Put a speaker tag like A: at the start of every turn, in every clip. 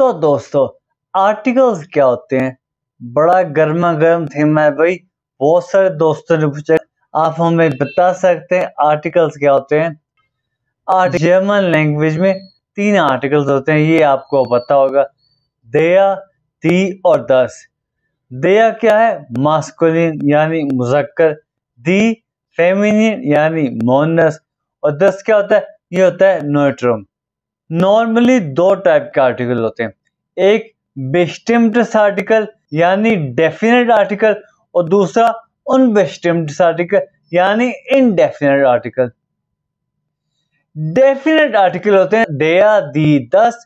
A: तो दोस्तों, आर्टिकल्स क्या होते हैं? बड़ा गर्मा गर्म थीम है भाई। बहुत सारे दोस्तों ने पूछा, आप हमें बता सकते हैं आर्टिकल्स क्या होते हैं? जर्मन लैंग्वेज में 3 आर्टिकल्स होते हैं, ये आपको पता होगा। देया, दी और दस। देया क्या है? मास्कुलिन यानी मुजक्कर, दी फेमिनिन यानी मोनस, और दस क्या होता है? ये होता है न्यूट्रम। नॉर्मली 2 टाइप के आर्टिकल होते हैं, एक बेस्टिम्ड आर्टिकल यानी डेफिनेट आर्टिकल, और दूसरा अनबेस्टिम्ड आर्टिकल यानी इनडेफिनेट आर्टिकल। डेफिनेट आर्टिकल होते हैं देया, दी, दस,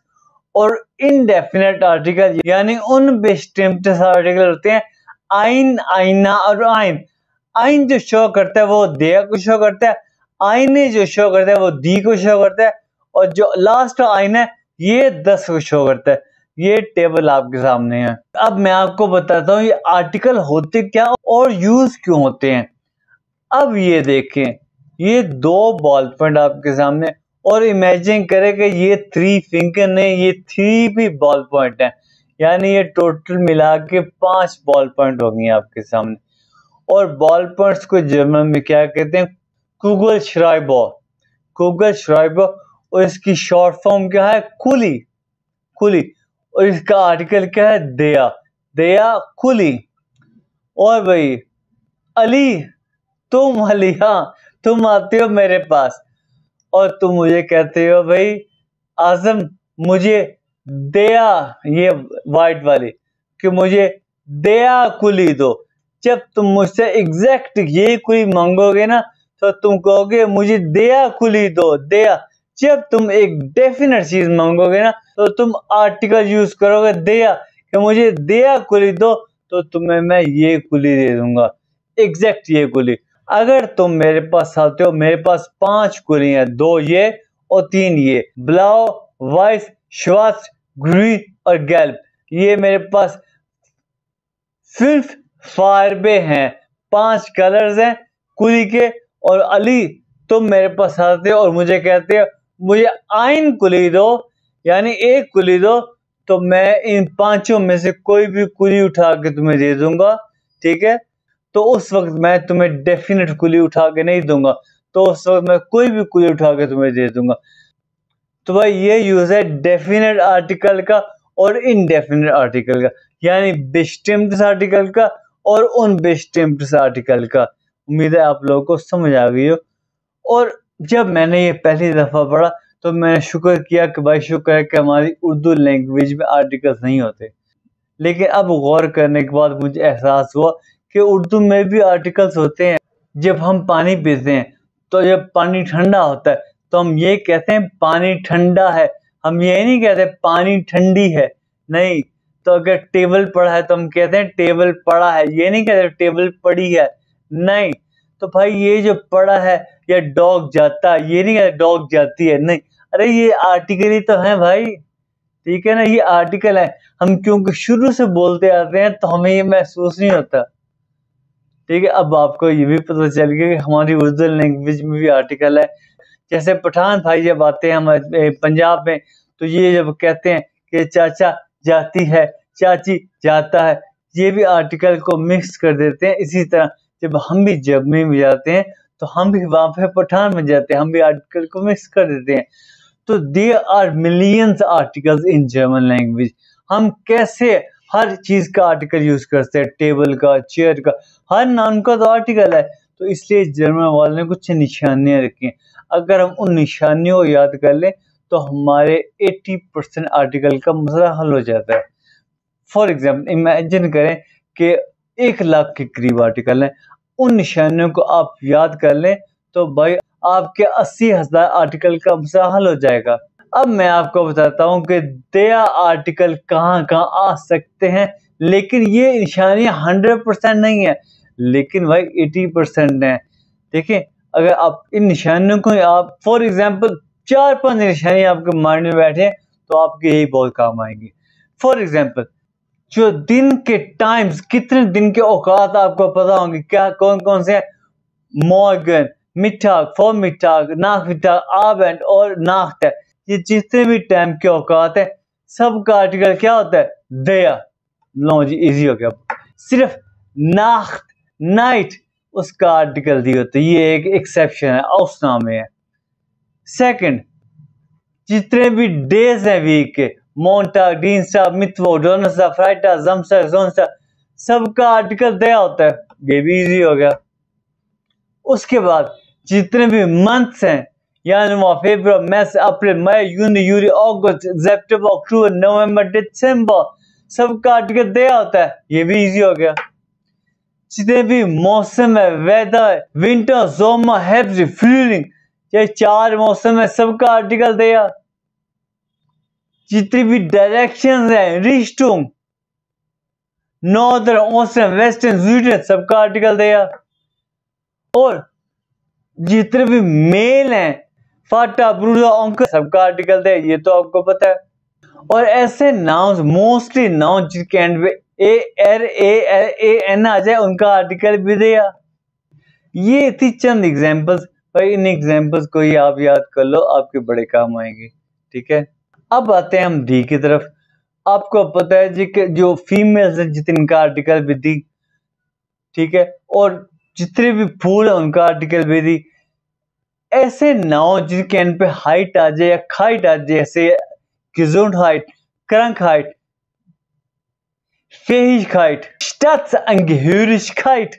A: और इनडेफिनेट आर्टिकल यानी अनबेस्टिम्ड आर्टिकल होते हैं आइन, आइना और आइन। आइन जो शो करता है वो देया को शो करता है, आइने जो शो करता है वो दी को शो करता है, और जो लास्ट आइन है ये 10 को शो करता है। ये टेबल आपके सामने है। अब मैं आपको बताता हूँ ये आर्टिकल होते क्या और यूज क्यों होते हैं। अब ये देखें, ये 2 बॉल पॉइंट आपके सामने, और इमेजिन करें कि ये 3 फिंगर ने, ये 3 भी बॉल पॉइंट है, यानी ये टोटल मिला के 5 बॉल पॉइंट हो गए आपके सामने। और बॉल पॉइंट्स को जर्मन में क्या कहते हैं? कुगलश्राइबर। कुगलश्राइबर, और इसकी शॉर्ट फॉर्म क्या है? कुली। कुली। और इसका आर्टिकल क्या है? देया। देया कुली। और भाई अली, तुम अली, हाँ तुम आते हो मेरे पास और तुम मुझे कहते हो भाई आजम मुझे देया, ये वाइट वाली, कि मुझे देया कुली दो। जब तुम मुझसे एग्जैक्ट ये कुली मांगोगे ना तो तुम कहोगे मुझे देया कुली दो, देया। जब तुम एक डेफिनेट चीज मांगोगे ना तो तुम आर्टिकल यूज करोगे देया, कि मुझे देया कुली दो, तो तुम्हें मैं ये कुली दे दूंगा, एग्जैक्ट ये कुली। अगर तुम मेरे पास आते हो, मेरे पास 5 कुली हैं, 2 ये और 3 ये, ब्लाउ, वाइस, श्वार्ट्ज, ग्रीन और गैल्प। ये मेरे पास 5 फारबे हैं, 5 कलर्स हैं कुली के। और अली, तुम मेरे पास आते हो और मुझे कहते हो मुझे आइन कुली दो, यानी एक कुली दो, तो मैं इन 5 में से कोई भी कुली उठा के तुम्हें दे दूंगा, ठीक है? तो उस वक्त मैं तुम्हें डेफिनेट कुली उठा के नहीं दूंगा, तो उस वक्त मैं कोई भी कुली उठा के तुम्हें दे दूंगा। तो भाई ये यूज है डेफिनेट आर्टिकल का और इनडेफिनेट आर्टिकल का, यानी बेस्टिम्ड आर्टिकल का और अनबेस्टिम्ड आर्टिकल का। उम्मीद है आप लोगों को समझ आ गई हो। और जब मैंने ये पहली दफा पढ़ा तो मैंने शुक्र किया कि भाई शुक्र है कि हमारी उर्दू लैंग्वेज में आर्टिकल्स नहीं होते। लेकिन अब गौर करने के बाद मुझे एहसास हुआ कि उर्दू में भी आर्टिकल्स होते हैं। जब हम पानी पीते हैं तो जब पानी ठंडा होता है तो हम ये कहते हैं पानी ठंडा है, हम ये नहीं कहते पानी ठंडी है, नहीं। तो अगर टेबल पड़ा है तो हम कहते हैं टेबल पड़ा है, ये नहीं कहते टेबल पड़ी है, नहीं। तो भाई ये जो पड़ा है, या डॉग जाता है, ये नहीं कहते डॉग जाती है, नहीं। अरे ये आर्टिकल ही तो है भाई, ठीक है ना, ये आर्टिकल है। हम क्योंकि शुरू से बोलते आते हैं तो हमें ये महसूस नहीं होता, ठीक है। अब आपको ये भी पता चल गया कि हमारी उर्दू लैंग्वेज में भी आर्टिकल है। जैसे पठान भाई जब आते हैं हमारे पंजाब में, तो ये जब कहते हैं कि चाचा जाती है, चाची जाता है, ये भी आर्टिकल को मिक्स कर देते हैं। इसी तरह जब हम भी जर्मनी में जाते हैं तो हम भी वहां पे पठान में जाते हैं, हम भी आर्टिकल को मिक्स कर देते हैं। तो there are millions articles in German language. हम कैसे हर चीज का आर्टिकल यूज करते हैं, टेबल का, चेयर का, हर नाउन का तो आर्टिकल है। तो इसलिए जर्मन वाले ने कुछ निशानियां रखी हैं। अगर हम उन निशानियों को याद कर लें तो हमारे 80% आर्टिकल का मसला हल हो जाता है। फॉर एग्जाम्पल इमेजिन करें कि 1 लाख के करीब आर्टिकल हैं, उन निशानियों को आप याद कर लें तो भाई आपके 80,000 आर्टिकल का मसला हल हो जाएगा। अब मैं आपको बताता हूं कि देया आर्टिकल कहाँ कहाँ आ सकते हैं, लेकिन ये निशानियां 100% नहीं है, लेकिन भाई 80% है। देखिए, अगर आप इन निशानियों को आप फॉर एग्जाम्पल 4-5 निशानियां आपके माइंड में बैठे तो आपके यही बहुत काम आएंगी। फॉर एग्जाम्पल, जो दिन के टाइम्स, कितने दिन के औकात आपको पता होंगे, क्या कौन कौन से हैं? मॉर्गन, मिठाग, फॉर मिठाग, नाख मिठाग, आबेंड और नाख्त है। ये जितने भी टाइम के औकात है सब का आर्टिकल क्या होता है? दया। लो जी, इजी हो गया। सिर्फ नाख्त, नाइट, उसका आर्टिकल दी होती है, ये एक एक्सेप्शन है, औसनामे है। सेकंड, जितने भी डेज हैं वीक के, मोंटा, डीनसा, मित्वो, डोनसा, फ्राइटा, जमसा, जोनसा, सबका आर्टिकल दया होता है, ये भी इजी हो गया। उसके बाद जितने भी मंथ्स हैं, जनवरी, फरवरी, मार्च, अप्रैल, मई, जून, जुलाई, अगस्त, सितंबर, अक्टूबर, नवंबर, दिसंबर, सबका आर्टिकल दया होता है, ये भी इजी हो गया। जितने भी मौसम है, वेदर, विंटर, समर, हेब्स, फ्रीलिंग, ये 4 मौसम है, सबका आर्टिकल दया। जितनी भी डायरेक्शन है, रिस्टूम, नॉर्दर्न, ईस्टर्न, वेस्टर्न, स्वीडन, सबका आर्टिकल दया। और जितने भी मेल हैं, फाटा, ब्रूडा, अंकल, सबका आर्टिकल दे, ये तो आपको पता है। और ऐसे नाउन्स, मोस्टली नाउन जिसके एंड पे ARAN आ जाए, उनका आर्टिकल भी दिया। ये थी चंद एग्जांपल्स, भाई इन एग्जांपल्स को ही आप याद कर लो, आपके बड़े काम आएंगे। ठीक है, अब आते हैं हम डी की तरफ। आपको पता है जी कि जो फीमेल्स हैं, जिनका आर्टिकल भी दी, ठीक है, और जितने भी फूल है उनका आर्टिकल भी दी। ऐसे नाउन जिनके एंड पे हाइट आ जाए या खाइट आ जाए, जैसे Gesundheit, Krankheit, Fähigkeit, Staatsangehörigkeit,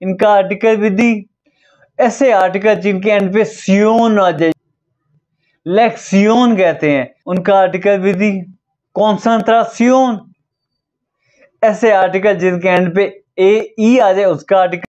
A: इनका आर्टिकल भी दी। ऐसे आर्टिकल जिनके एंड पे सियोन आ जाए, लेक्सियोन कहते हैं, उनका आर्टिकल भी दी। कॉन्सेंट्रासियोन, ऐसे आर्टिकल जिनके एंड पे AE आ जाए, उसका आर्टिकल